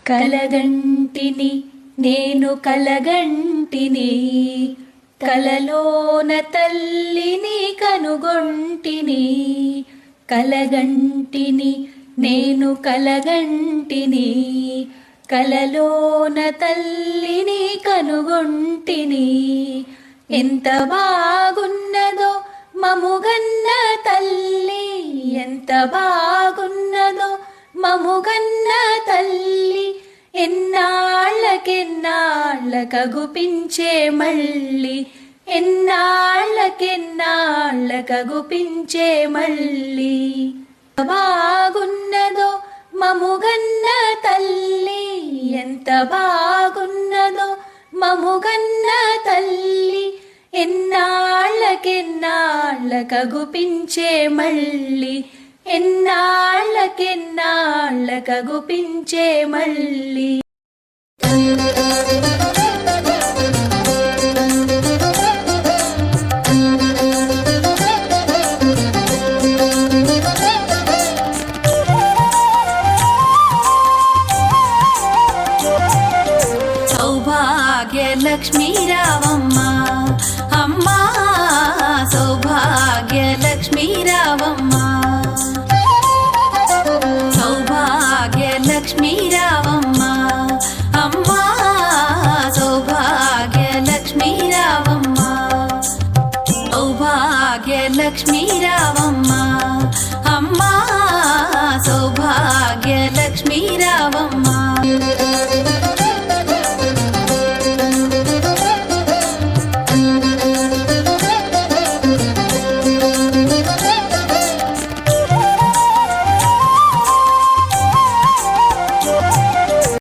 కలగంటిని నేను కలగంటిని, కలలోన తల్లిని కనుగొంటిని. కలగంటిని నేను కలగంటిని, కలలోన తల్లిని కనుగొంటిని. ఎంత బాగున్నదో మముగన్న తల్లి, ఎంత బాగున్నదో మముగన్న తల్లి. ఎన్నాళ్ళకెన్నాళ్ళకగుపించే మళ్ళీ, ఎన్నాళ్ళకెన్నాళ్ళకగుపించే మళ్ళీ. బాగున్నదో మముగన్న తల్లి, ఎంత బాగున్నదో మముగన్న తల్లి. ఎన్నాళ్ళకెన్నాళ్ళకగుపించే మళ్ళీ, ఎన్నాళ్ళకెన్నాళ్ళకగుపించే మళ్ళీ. సౌభాగ్యలక్ష్మీ రావమ్మ అమ్మా, సౌభాగ్యలక్ష్మీ రావమ్మ, సౌభాగ్యలక్ష్మీ రావమ్మ అమ్మా, సౌభాగ్యలక్ష్మీ రావమ్మ, సౌభాగ్యలక్ష్మీ రావమ్మ అమ్మా, సౌభాగ్యలక్ష్మీ రావమ్మ.